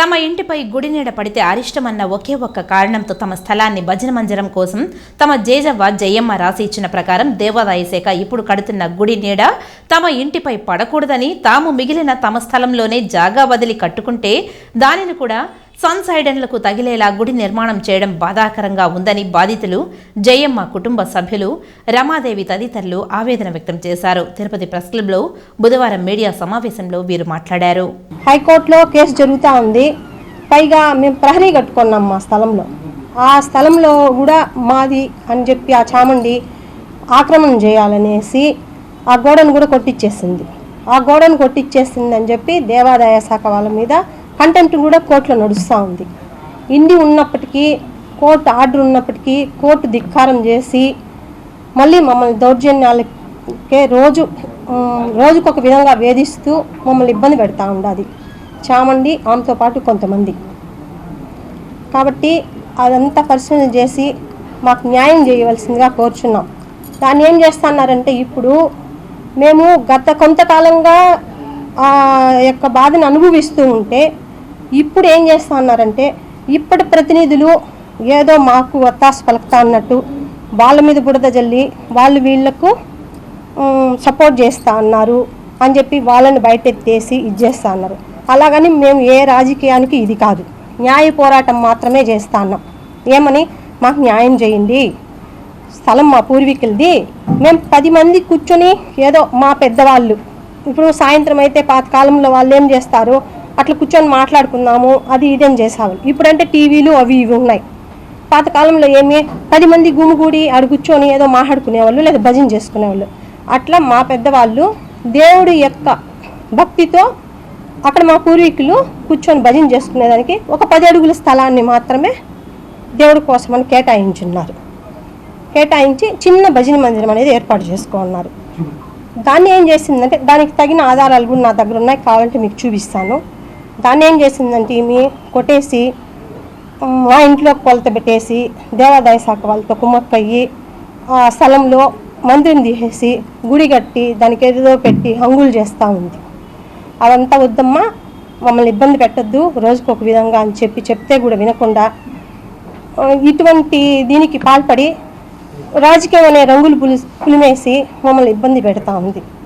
తమ ఇంటిపై గుడి నీడ పడితే అరిష్టమన్న ఒకే ఒక్క కారణంతో తమ స్థలాన్ని భజన మందిరం కోసం తమ జేజవ్వ జయమ్మ రాసి ఇచ్చిన ప్రకారం దేవాదాయ శాఖ ఇప్పుడు కడుతున్న గుడి నీడ తమ ఇంటిపై పడకూడదని, తాము మిగిలిన తమ స్థలంలోనే జాగా వదిలి కట్టుకుంటే దానిని కూడా సన్సైడన్లకు తగిలేలా గుడి నిర్మాణం చేయడం బాధాకరంగా ఉందని బాధితులు, జయమ్మ కుటుంబ సభ్యులు, రమాదేవి తదితరులు ఆవేదన వ్యక్తం చేశారు. తిరుపతి ప్రెస్ క్లబ్లో బుధవారం మీడియా సమావేశంలో వీరు మాట్లాడారు. హైకోర్టులో కేసు జరుగుతూ ఉంది. పైగా మేము ప్రహరీ కట్టుకున్నాం మా స్థలంలో. ఆ స్థలంలో కూడా మాది అని చెప్పి ఆ చామండి ఆక్రమణ చేయాలనేసి ఆ గోడను కూడా కొట్టించేసింది. ఆ గోడను కొట్టించేసింది అని చెప్పి దేవాదాయ శాఖ వాళ్ళ మీద కంటెంప్ట్ కూడా కోర్టులో నడుస్తూ ఉంది. ఇండి ఉన్నప్పటికీ, కోర్టు ఆర్డర్ ఉన్నప్పటికీ కోర్టు ధిక్కారం చేసి మళ్ళీ మమ్మల్ని దౌర్జన్యాలకే రోజుకొక విధంగా వేధిస్తూ మమ్మల్ని ఇబ్బంది పెడతా ఉండాది చామండి, ఆమెతో పాటు కొంతమంది. కాబట్టి అదంతా పరిశీలన చేసి మాకు న్యాయం చేయవలసిందిగా కోరుచున్నాం. దాన్ని ఏం చేస్తున్నారంటే, ఇప్పుడు మేము గత కొంతకాలంగా ఆ యొక్క బాధను అనుభవిస్తూ ఉంటే ఇప్పుడు ఏం చేస్తా అన్నారంటే, ఇప్పటి ప్రతినిధులు ఏదో మాకు ఒత్తాసు పలుకుతా అన్నట్టు వాళ్ళ మీద బురద జల్లి వాళ్ళు వీళ్లకు సపోర్ట్ చేస్తూ అన్నారు అని చెప్పి వాళ్ళని బయటెత్తేసి ఇచ్చేస్తా అన్నారు. అలాగని మేము ఏ రాజకీయానికి ఇది కాదు, న్యాయ పోరాటం మాత్రమే చేస్తా అన్నాం. ఏమని, మాకు న్యాయం చేయండి, స్థలం మా పూర్వీకులది, మేము 10 మంది కూర్చొని ఏదో మా పెద్దవాళ్ళు ఇప్పుడు సాయంత్రం అయితే పాతకాలంలో వాళ్ళు ఏం చేస్తారు, అట్లా కూర్చొని మాట్లాడుకుందాము అది ఇదేం చేసేవాళ్ళు. ఇప్పుడంటే టీవీలు అవి ఇవి ఉన్నాయి. పాతకాలంలో ఏమి 10 మంది గుమిగూడి ఆడ కూర్చొని ఏదో మాట్లాడుకునేవాళ్ళు లేదా భజన చేసుకునేవాళ్ళు. అట్లా మా పెద్దవాళ్ళు దేవుడి యొక్క భక్తితో అక్కడ మా పూర్వీకులు కూర్చొని భజన చేసుకునేదానికి ఒక 10 అడుగుల స్థలాన్ని మాత్రమే దేవుడి కోసమని కేటాయించున్నారు. కేటాయించి చిన్న భజన మందిరం అనేది ఏర్పాటు చేసుకున్నారు. దాన్ని ఏం చేసిందంటే, దానికి తగిన ఆధారాలు కూడా నా దగ్గర ఉన్నాయి, కావాలంటే మీకు చూపిస్తాను. దాన్ని ఏం చేసిందంటే ఈమె కొట్టేసి మా ఇంట్లో కొలత పెట్టేసి దేవాదాయ శాఖ వాళ్ళతో కుమ్మక్కయ్యి ఆ స్థలంలో మందిరం తీసేసి గుడి కట్టి దానికి ఏదో పెట్టి హంగులు చేస్తూ ఉంది. అదంతా వద్దమ్మా, మమ్మల్ని ఇబ్బంది పెట్టద్దు రోజుకొక విధంగా అని చెప్తే కూడా వినకుండా ఇటువంటి దీనికి పాల్పడి రాజకీయం అనే రంగులు పులిమేసి మమ్మల్ని ఇబ్బంది పెడతా ఉంది.